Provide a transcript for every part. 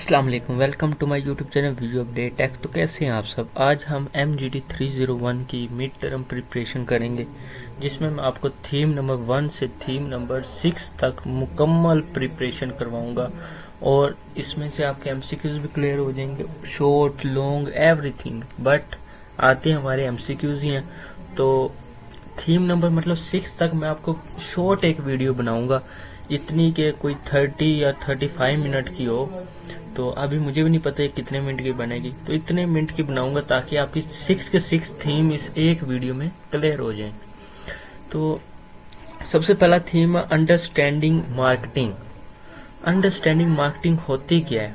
अस्सलाम वालेकुम, welcome to my YouTube channel video update tech. तो कैसे हैं आप सब। आज हम MGD 301 की मिड टर्म प्रिपरेशन करेंगे, जिसमें मैं आपको थीम नंबर 1 से थीम नंबर 6 तक मुकम्मल प्रिपरेशन करवाऊंगा और इसमें से आपके MCQs भी क्लियर हो जाएंगे, शॉर्ट लॉन्ग एवरीथिंग। बट आते हैं हमारे MCQs ही हैं, तो थीम नंबर मतलब 6 तक मैं आपको शॉर्ट एक वीडियो बनाऊंगा, इतनी के कोई 30 या 35 मिनट की हो। तो अभी मुझे भी नहीं पता है कितने मिनट की बनेगी, तो इतने मिनट की बनाऊंगा ताकि आपकी 6 के 6 थीम इस एक वीडियो में क्लियर हो जाए। तो सबसे पहला थीम है अंडरस्टैंडिंग मार्केटिंग। अंडरस्टैंडिंग मार्केटिंग होती क्या है,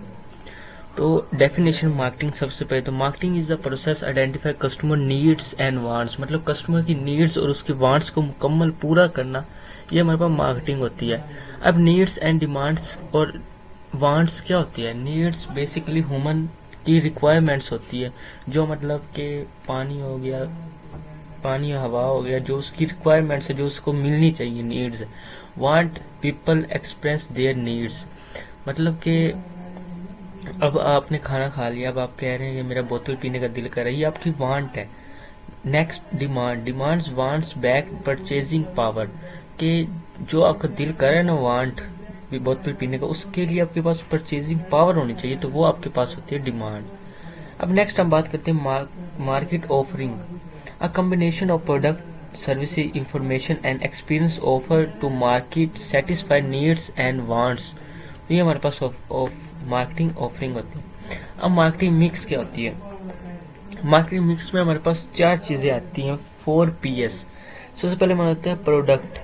तो डेफिनेशन मार्केटिंग सबसे पहले तो marketing is the process identify customer needs and wants, मतलब कस्टमर की नीड्स और उसकी वांट्स को मुकम्मल पूरा करना, ये हमारे पास मार्केटिंग होती है। अब नीड्स एंड डिमांड्स और वांट्स क्या होती है। नीड्स बेसिकली ह्यूमन की रिक्वायरमेंट्स होती है, जो मतलब कि पानी हो गया, पानी हवा हो गया, जो उसकी रिक्वायरमेंट्स है, जो उसको मिलनी चाहिए, needs. Want people express their needs, मतलब कि अब आपने खाना खा लिया, अब आप कह रहे हैं कि मेरा बोतल पीने का दिल कर रहा है, ये आपकी वांट है। Next demand, demands wants back purchasing power, कि जो आपका दिल कर रहा है ना वांट बोतल पीने का, उसके लिए आपके पास परचेजिंग पावर होनी चाहिए, तो वो आपके पास होती है डिमांड। अब नेक्स्ट हम बात करते हैं market offering, a combination of product services information and experience offer to market satisfy needs and wants. तो ये हमारे पास मार्केटिंग ऑफरिंग होती है। अब मार्केटिंग मिक्स क्या होती है। मार्केटिंग मिक्स में हमारे पास 4 चीजें आती हैं, 4 Ps। सबसे पहले हमारा होता है प्रोडक्ट,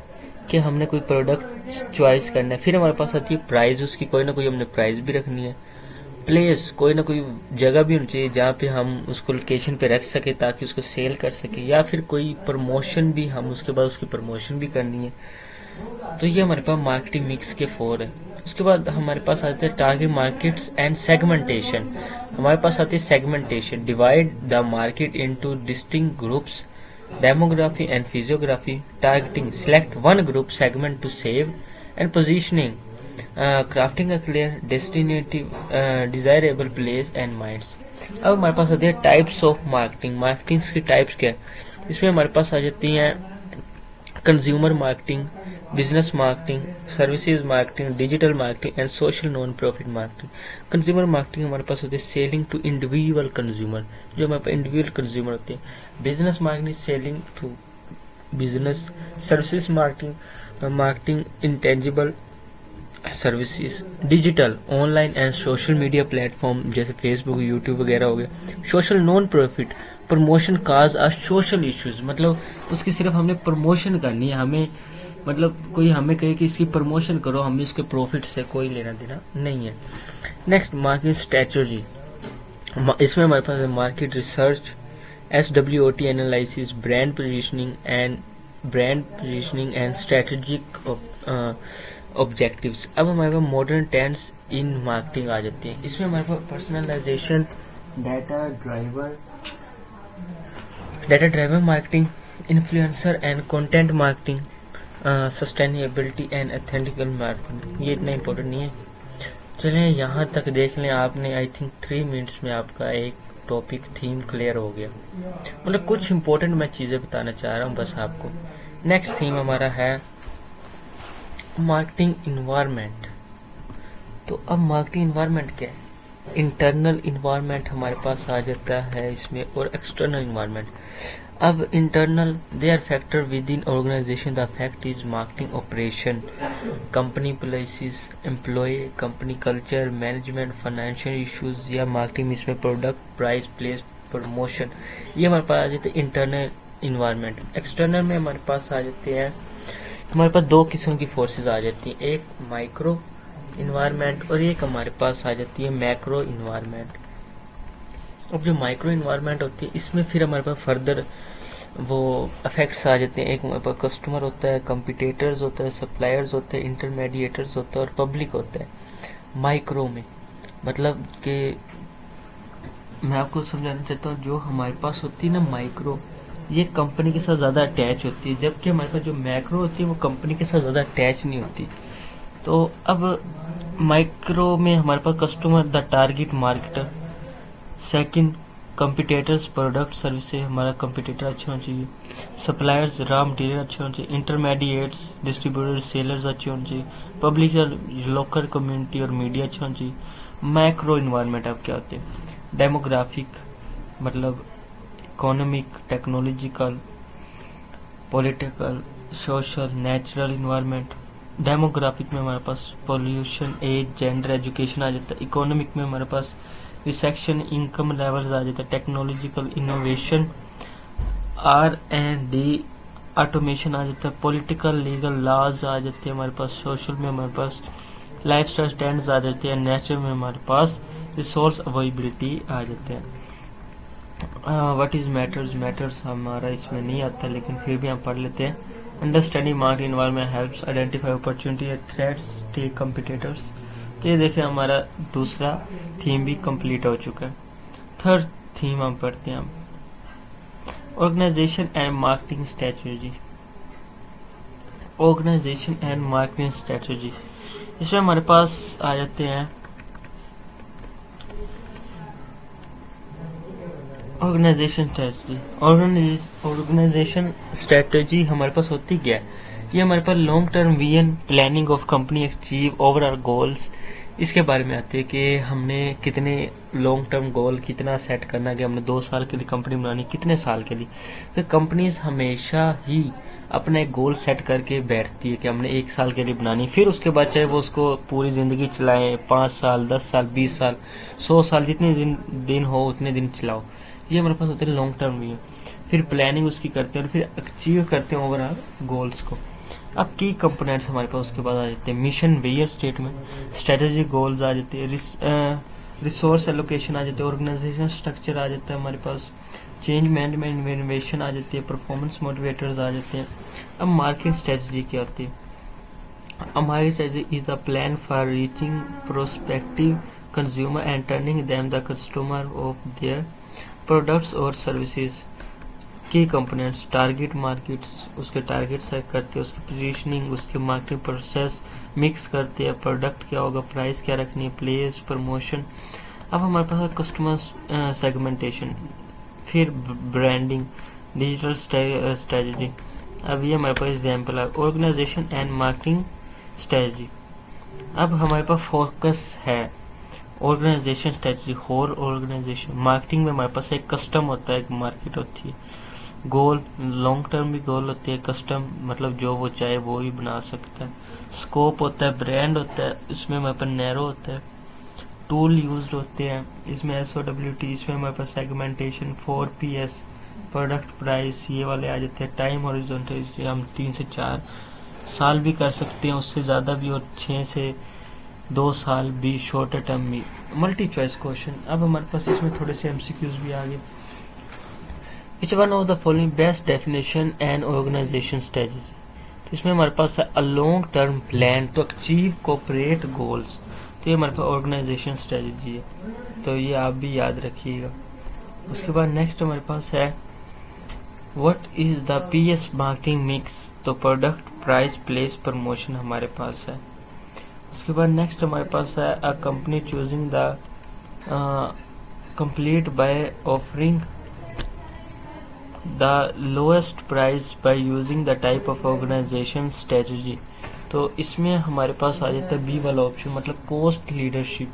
कि हमने कोई प्रोडक्ट चॉइस करना है। फिर हमारे पास आती है प्राइस, उसकी कोई ना कोई हमने प्राइस भी रखनी है। प्लेस, कोई ना कोई जगह भी होनी चाहिए जहाँ पे हम उसको लोकेशन पे रख सके ताकि उसको सेल कर सके, या फिर कोई प्रमोशन भी, हम उसके बाद उसकी प्रमोशन भी करनी है। तो ये हमारे पास मार्केटिंग मिक्स के 4 है। उसके बाद हमारे पास आते हैं टारगेट मार्केट्स एंड सेगमेंटेशन। हमारे पास आती है segmentation, divide the market into distinct groups, demography and physiography. Targeting, select one group segment to save and positioning, crafting a clear distinctive desirable place and minds. अब हमारे पास आती है types of marketing. Marketing की types क्या है, इसमें हमारे पास आ जाती हैं consumer marketing, business marketing, services marketing, digital marketing and social non profit marketing. Consumer marketing हमारे पास होती है सेलिंग टू इंडिविजुअल कंज्यूमर, जो हमारे पास इंडिविजुअल कंज्यूमर होते हैं। Business marketing selling to business. Services marketing, marketing intangible services. Digital, online and social media platform जैसे Facebook, YouTube वगैरह हो गया। Social non profit, promotion cause or social issues, मतलब उसकी सिर्फ हमने प्रमोशन करनी है, हमें मतलब कोई हमें कहे कि इसकी प्रमोशन करो, हमें इसके प्रॉफिट से कोई लेना देना नहीं है। नेक्स्ट मार्केट स्ट्रेटजी, इसमें हमारे पास है market research, SWOT analysis, brand positioning and strategic objectives. अब हमारे पास मॉडर्न ट्रेंड्स इन मार्केटिंग आ जाती है। इसमें हमारे पास personalisation, data driver marketing, influencer and content marketing, sustainability and ethical marketing. ये इतना इम्पोर्टेंट नहीं है। चलें यहाँ तक देख लें, आपने आई थिंक 3 मिनट्स में आपका एक टॉपिक थीम क्लियर हो गया। मतलब कुछ इम्पोर्टेंट मैं चीज़ें बताना चाह रहा हूँ बस आपको। नेक्स्ट थीम हमारा है मार्केटिंग इन्वायरमेंट। तो अब मार्केटिंग इन्वायरमेंट क्या है। इंटरनल इन्वायरमेंट हमारे पास आ जाता है इसमें, और एक्सटर्नल इन्वायरमेंट। अब internal, they are factor within organisation, the fact is marketing operation, company policies, employ, company culture, management, financial issues, या मार्केटिंग इसमें प्रोडक्ट, प्राइस, प्लेस, प्रमोशन। ये हमारे पास आ जाते हैं इंटरनल इन्वायरमेंट। एक्सटर्नल में हमारे पास आ जाते हैं, हमारे पास 2 किस्म की फोर्सेस आ जाती हैं, एक माइक्रो इन्वायरमेंट और एक हमारे पास आ जाती है मैक्रो इन्वायरमेंट। अब जो माइक्रो इन्वायरमेंट होती है, इसमें फिर हमारे पास फर्दर वो इफेक्ट्स आ जाते हैं। एक हमारे पास कस्टमर होता है, कंपिटिटर्स होता है, सप्लायर्स होते हैं, इंटरमीडिएटर्स होता है और पब्लिक होता है। माइक्रो में मतलब कि मैं आपको समझाना चाहता हूँ, जो हमारे पास होती है ना माइक्रो, ये कंपनी के साथ ज़्यादा अटैच होती है, जबकि हमारे पास जो मैक्रो होती है वो कंपनी के साथ ज़्यादा अटैच नहीं होती। तो अब माइक्रो में हमारे पास customer the target marketer. Second competitors product service से हमारा कंपिटेटर अच्छा होना चाहिए। सप्लायर्स रॉ मटेरियल अच्छे होना चाहिए। इंटरमीडिएट्स डिस्ट्रीब्यूटर्स सेलर्स अच्छे होने चाहिए। पब्लिक लोकल कम्युनिटी और मीडिया अच्छा होना चाहिए। मैक्रो इन्वायरमेंट अब क्या होते हैं, डेमोग्राफिक मतलब economic, technological, political, social, natural environment. Demographic में हमारे पास पोल्यूशन, एज, जेंडर, एजुकेशन आ जाता है। इकोनॉमिक में हमारे पास रिसेक्शन, इनकम लेवल्स आ जाता है। टेक्नोलॉजिकल इनोवेशन, R&D, ऑटोमेशन आ जाता है। पॉलिटिकल लीगल लॉज आ जाते हैं हमारे पास। सोशल में हमारे पास लाइफस्टाइल स्टैंडर्ड्स आ जाते हैं। नेचर में हमारे पास रिसोर्स अवेलेबिलिटी आ जाते हैं। व्हाट इज मैटर्स, मैटर्स हमारा इसमें नहीं आता लेकिन फिर भी हम पढ़ लेते हैं। Understanding market environment helps identify opportunity and threats to competitors. तो ये देखिए हमारा दूसरा थीम भी कंप्लीट हो चुका है। थर्ड थीम हम पढ़ते हैं, organisation and marketing strategy. Organisation and marketing strategy, इसमें हमारे पास आ जाते हैं ऑर्गेनाइजेशन स्ट्रेटजी। ऑर्गेनाइजेशन स्ट्रेटजी हमारे पास होती क्या है, ये हमारे पास long term vision, planning of company achieve overall goals, इसके बारे में आते हैं कि हमने कितने लॉन्ग टर्म गोल कितना सेट करना, कि हमने 2 साल के लिए कंपनी बनानी, कितने साल के लिए। तो कंपनीज हमेशा ही अपना एक गोल सेट करके बैठती है कि हमने 1 साल के लिए बनानी, फिर उसके बाद चाहे वो उसको पूरी जिंदगी चलाएं, 5 साल, 10 साल, 20 साल, 100 साल, जितने दिन हो उतने दिन चलाओ। ये हमारे पास होते हैं लॉन्ग टर्म व्यू। फिर प्लानिंग उसकी करते हैं और फिर अचीव करते हैं ओवरऑल गोल्स को। अब की कंपोनेंट्स हमारे पास उसके बाद आ जाते हैं, mission, vision statement, strategy, goals आ जाते हैं, रिसोर्स एलोकेशन आ जाते हैं, ऑर्गेनाइजेशन स्ट्रक्चर आ जाता है हमारे पास, चेंज मैनेजमेंट, इनोवेशन आ जाती है, परफॉर्मेंस मोटिवेटर्स आ जाते हैं। अब मार्केट स्ट्रेटजी क्या होती है, हमारी strategy is a plan for reaching prospective consumer and turning them the customer of their products और सर्विसेज। की कंपोनेंट्स, टारगेट मार्केट्स, उसके टारगेट सेट करते हैं, उसकी पोजीशनिंग, उसके मार्केटिंग प्रोसेस मिक्स करते हैं, प्रोडक्ट क्या होगा, प्राइस क्या रखनी है, प्लेस, प्रमोशन। अब हमारे पास कस्टमर सेगमेंटेशन, फिर ब्रांडिंग, डिजिटल स्ट्रेटजी। अब ये हमारे पास एग्जाम्पल है ऑर्गेनाइजेशन एंड मार्केटिंग स्ट्रेटजी। अब हमारे पास फोकस है organisation strategy, whole organisation. Marketing में हमारे पास एक कस्टम होता है, एक मार्केट होती है। गोल, लॉन्ग टर्म भी गोल होती है, कस्टम मतलब जो वो चाहे वो ही बना सकता है। स्कोप होता है, ब्रांड होता है, इसमें हमारे पास नैरो होता है। टूल यूज्ड होते हैं, इसमें SOWT, इसमें हमारे पास सेगमेंटेशन, 4PS, प्रोडक्ट प्राइस, ये वाले आ जाते हैं। टाइम हॉरिजॉन्टल, इसे हम 3 से 4 साल भी कर सकते हैं, उससे ज़्यादा भी, और 6 से 2 साल भी, शॉर्टर टर्म भी। Multi choice question. अब हमारे पास इसमें थोड़े से MCQs भी आ गए। Which one of the following best definition and organization strategy? तो इसमें हमारे पास है a long term plan to achieve corporate goals। तो ये हमारे पास ऑर्गेनाइजेशन स्ट्रेटजी है, तो ये आप भी याद रखिएगा। उसके बाद नेक्स्ट हमारे पास है what is the PS marketing mix. तो प्रोडक्ट, प्राइस, प्लेस, प्रमोशन हमारे पास है। उसके बाद नेक्स्ट हमारे पास है a company choosing the complete by offering the lowest price by using the type of organisation strategy. तो इसमें हमारे पास आ जाता है बी वाला ऑप्शन, मतलब कॉस्ट लीडरशिप।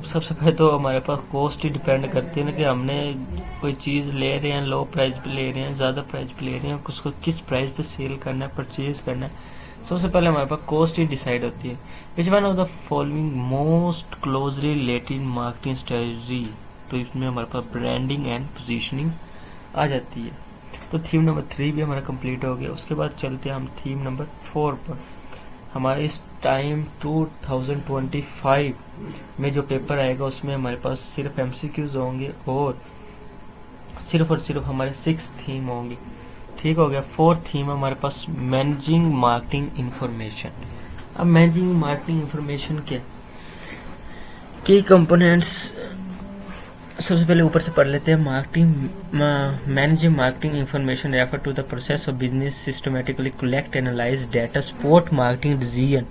सबसे पहले तो हमारे पास कॉस्ट ही डिपेंड करती है ना, कि हमने कोई चीज़ ले रहे हैं, लो प्राइस पे ले रहे हैं, ज़्यादा प्राइस पे ले रहे हैं, उसको किस प्राइस पे सेल करना है, परचेज करना है। सबसे पहले हमारे पास कॉस्ट ही डिसाइड होती है। Which one of the following most closely related marketing strategy. तो इसमें हमारे पास ब्रांडिंग एंड पोजीशनिंग आ जाती है। तो थीम नंबर 3 भी हमारा कंप्लीट हो गया। उसके बाद चलते हैं हम थीम नंबर 4 पर। हमारे इस टाइम 2025 में जो पेपर आएगा उसमें हमारे पास सिर्फ MCQs होंगे और सिर्फ हमारे 6 थीम होंगे। ठीक हो गया। 4th थीम हमारे पास मैनेजिंग मार्केटिंग इंफॉर्मेशन। अब मैनेजिंग मार्केटिंग इंफॉर्मेशन क्या, की कंपोनेंट्स, सबसे पहले ऊपर से पढ़ लेते हैं। Marketing managing marketing information refer to the process of business systematically collect analyse data support marketing decision.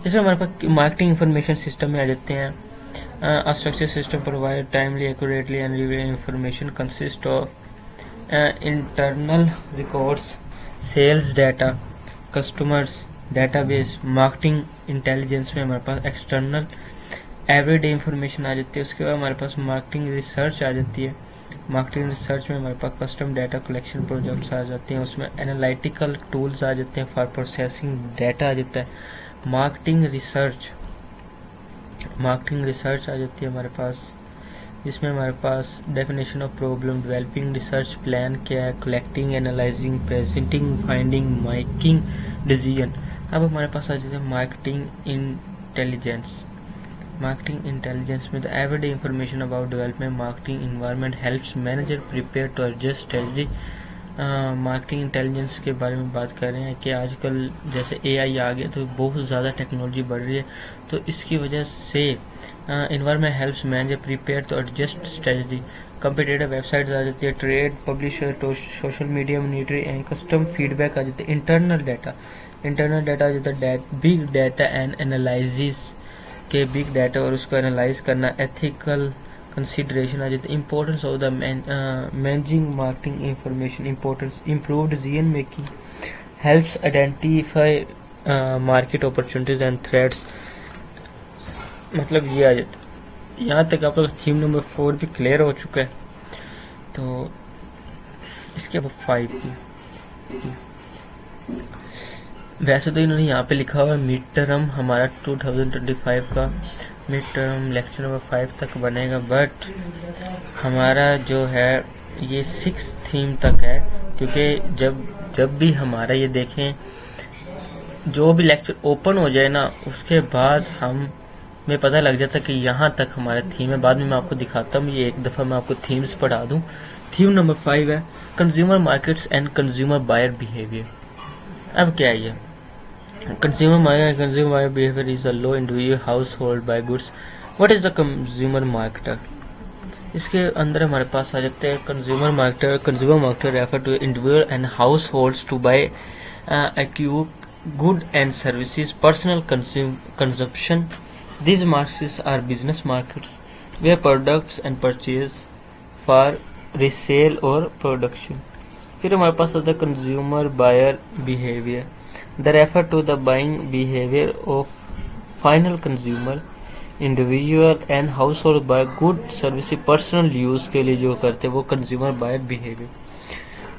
जैसे हमारे पास मार्केटिंग इंफॉर्मेशन सिस्टम में आ जाते हैं। A structured system provide timely, accurately and relevant information consist of internal records, sales data, customers database, marketing intelligence में हमारे पास external everyday information आ जाती है। उसके बाद हमारे पास मार्केटिंग रिसर्च आ जाती है। मार्केटिंग रिसर्च में हमारे पास कस्टम डाटा कलेक्शन प्रोजेक्ट्स आ जाते हैं। उसमें एनालिटिकल टूल्स आ जाते हैं फॉर प्रोसेसिंग डाटा आ जाता है। मार्केटिंग रिसर्च आ जाती है हमारे पास, जिसमें हमारे पास definition of problem, developing research plan क्या है, collecting, analysing, presenting, finding, making decision. अब हमारे पास आ जाता है मार्केटिंग इंटेलिजेंस। Marketing intelligence में the everyday information about development marketing environment helps manager prepare to adjust strategy। Marketing intelligence के बारे में बात कर रहे हैं कि आजकल जैसे एआई आ गया तो बहुत ज़्यादा टेक्नोलॉजी बढ़ रही है, तो इसकी वजह से environment helps manager prepare to adjust strategy. Competitive website आ जाती है, ट्रेड पब्लिशर तो social media monitoring and custom feedback आ जाते हैं। इंटरनल डाटा आ जाता है, बिग डाटा एंड एनालिसिस के बिग डाटा और उसको एनालाइज करना। एथिकल कंसिडरेशन आ जाता है। Importance of the managing marketing information, importance improve decision making, helps identify market opportunities and threats. मतलब ये आ जाता है। यहाँ तक आप लोग थीम नंबर 4 भी क्लियर हो चुका है। तो इसके अब 5 की वैसे तो इन्होंने यहाँ पे लिखा हुआ है मिड टर्म हमारा 2025 का मिड टर्म लेक्चर नंबर 5 तक बनेगा, बट हमारा जो है ये 6 थीम तक है, क्योंकि जब भी हमारा ये देखें जो भी लेक्चर ओपन हो जाए ना, उसके बाद हमें पता लग जाता कि यहाँ तक हमारा थीम है। बाद में मैं आपको दिखाता हूँ, ये एक दफ़ा मैं आपको थीम्स पढ़ा दूँ। थीम नंबर 5 है consumer markets and consumer buyer behaviour. अब क्या है ये consumer buyer behavior is a low individual household buy goods. What is the consumer marketer? इसके अंदर हमारे पास आ जाते हैं consumer marketer refer to individual and households to buy acute good and services personal consumption. These markets are business markets where products and purchase for resale or production. फिर हमारे पास आता है consumer buyer behaviour, the refer to the buying behaviour of final consumer individual and household buy good service personal use के लिए जो करते हैं वो consumer buyer behaviour.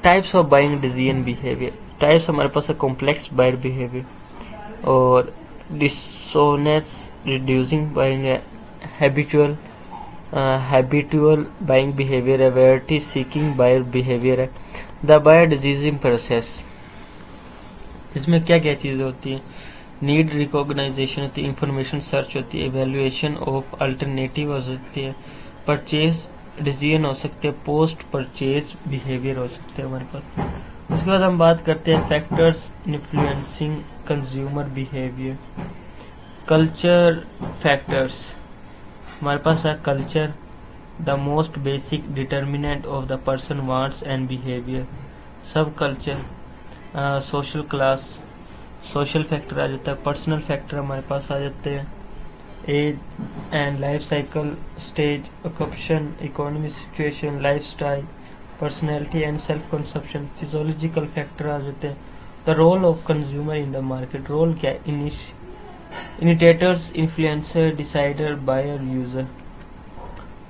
Types of buying decision behaviour, types हमारे पास है कॉम्प्लेक्स बायर बिहेवियर और डिसोनेस रिड्यूसिंग बाइंग है, हैबिचुअल बाइंग बिहेवियर है, वैरायटी सीकिंग बायर बिहेवियर है। द बायर डिसीजिंग प्रोसेस, इसमें क्या क्या चीज़ें होती हैं, नीड रिकॉग्नाइजेशन होती है, इंफॉर्मेशन सर्च होती है, एवेल्युएशन ऑफ अल्टरनेटिव हो सकती है, परचेज डिसीजन हो सकते हैं, पोस्ट परचेज बिहेवियर हो सकते हैं हमारे पास। उसके बाद हम बात करते हैं factors influencing consumer behaviour. Culture factors हमारे पास है culture, the most basic determinant of the person wants and behaviour. Subculture, social class, social factor आ जाता है, पर्सनल फैक्टर हमारे पास आ जाते हैं, age and life cycle stage, occupation, economy situation, lifestyle, personality and self consumption. Physiological factor आ जाते हैं, the role of consumer in the market, role क्या है, initiators, influencer, decider, buyer, user.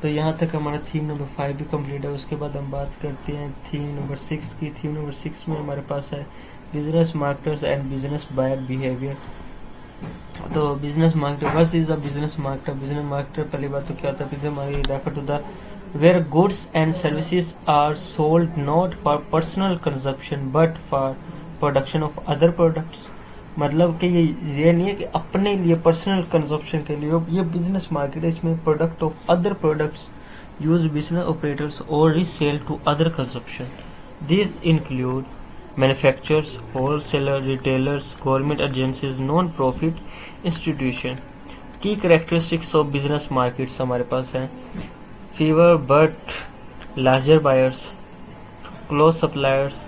तो यहाँ तक हमारा थीम नंबर 5 भी कंप्लीट है। उसके बाद हम बात करते हैं थीम नंबर 6 की। थीम नंबर 6 में हमारे पास है business marketers and business buyer behaviour. तो business marketer, what is a business marketer? Business marketer पहली बात तो क्या होता है, business refer to the where goods and services are sold not for personal consumption but for production of other products. मतलब कि ये नहीं है कि अपने लिए पर्सनल कंजप्शन के लिए, ये बिजनेस मार्केट है, इसमें product of other products use business operators और resale to other consumption. This include manufacturers, wholesaler, retailers, government agencies, non profit institution. Key characteristics of business markets हमारे पास है fewer but larger buyers, close suppliers,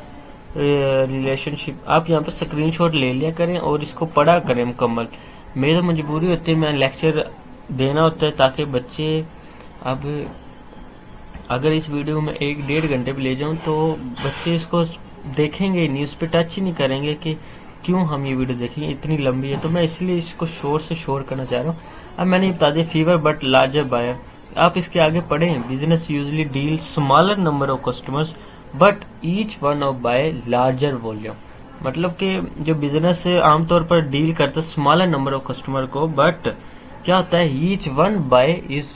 relationship. आप यहाँ पर screenshot ले लिया करें और इसको पढ़ा करें मुकम्मल। मेरी तो मजबूरी होती है, मैं लेक्चर देना होता है ताकि बच्चे, अब अगर इस वीडियो में 1-1.5 घंटे भी ले जाऊं तो बच्चे इसको देखेंगे नहीं, उस पर टच ही नहीं करेंगे कि क्यों हम ये वीडियो देखेंगे, इतनी लंबी है। तो मैं इसलिए इसको शोर से शोर करना चाह रहा हूँ। अब मैंने बता दिया फीवर बट लार्जर बायर। आप इसके आगे पढ़ें, business usually deal smaller number of customers but each one of buy larger volume. मतलब कि जो बिजनेस आमतौर पर डील करता है स्मॉलर नंबर ऑफ कस्टमर को, बट क्या होता है each one buy is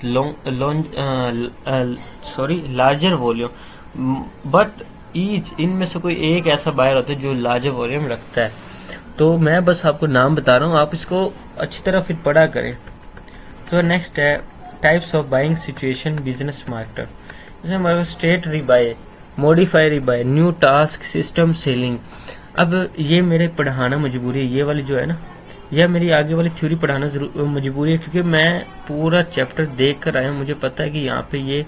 larger volume, but each इनमें से कोई एक ऐसा बायर होता है जो लार्जर वॉल्यूम रखता है। तो मैं बस आपको नाम बता रहा हूँ, आप इसको अच्छी तरह फिर पढ़ा करें। तो नेक्स्ट है types of buying situation business marketer. जैसे हमारे पास straight rebuy, modify rebuy, new task, system selling. अब ये मेरे पढ़ाना मजबूरी है, ये वाली जो है ना, यह मेरी आगे वाली थ्योरी पढ़ाना मजबूरी है, क्योंकि मैं पूरा चैप्टर देख कर आया हूँ। मुझे पता है कि यहाँ पे ये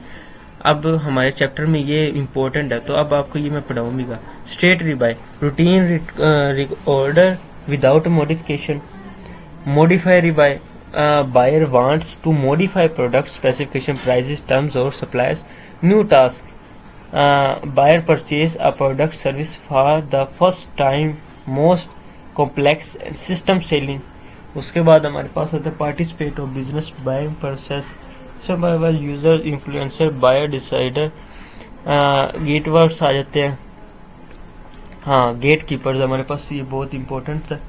अब हमारे चैप्टर में ये इम्पोर्टेंट है, तो अब आपको ये मैं पढ़ाऊंगा। Straight rebuy, routine order without modification. Modify rebuy, buyer wants to modify product specification, prices, terms or suppliers. New task, buyer purchase a product service for the first time, most complex system selling. उसके बाद हमारे पास होता है participate of business buying process, user influencer, buyer decider, gate words आ जाते हैं। हाँ, गेट कीपर्स हमारे पास, ये बहुत इंपॉर्टेंट है।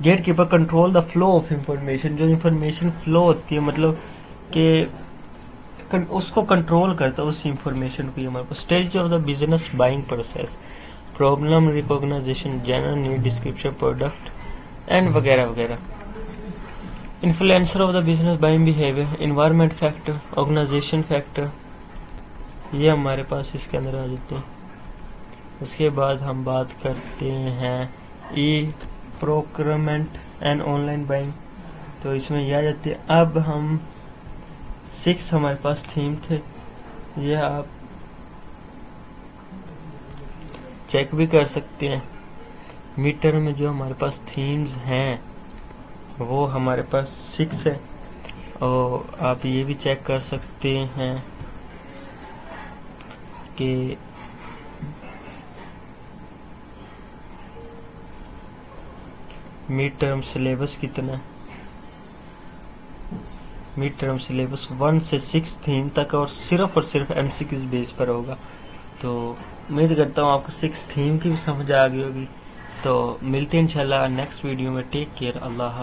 Gatekeeper control the flow of information, जो इंफॉर्मेशन फ्लो होती है मतलब कि उसको कंट्रोल करता है उस इंफॉर्मेशन को। हमारे पास stage of the business buying process, problem recognisation, general need description, product and वगैरह वगैरह। Influencer of the business buying behaviour, environment factor, organisation factor, ये हमारे पास इसके अंदर आ जाते हैं। उसके बाद हम बात करते हैं e procurement and online buying, तो इसमें यह आ जाती है। अब हम 6 हमारे पास थीम थे, ये आप चेक भी कर सकते हैं। मिड टर्म में जो हमारे पास थीम्स हैं वो हमारे पास 6 है, और आप ये भी चेक कर सकते हैं कि मिड टर्म सिलेबस कितना है। मिड टर्म सिलेबस 1 से 6 थीम तक और सिर्फ एमसीक्यूज बेस पर होगा। तो उम्मीद करता हूँ आपको 6 थीम की भी समझ आ गई होगी। तो मिलते हैं इंशाल्लाह नेक्स्ट वीडियो में। टेक केयर, अल्लाह।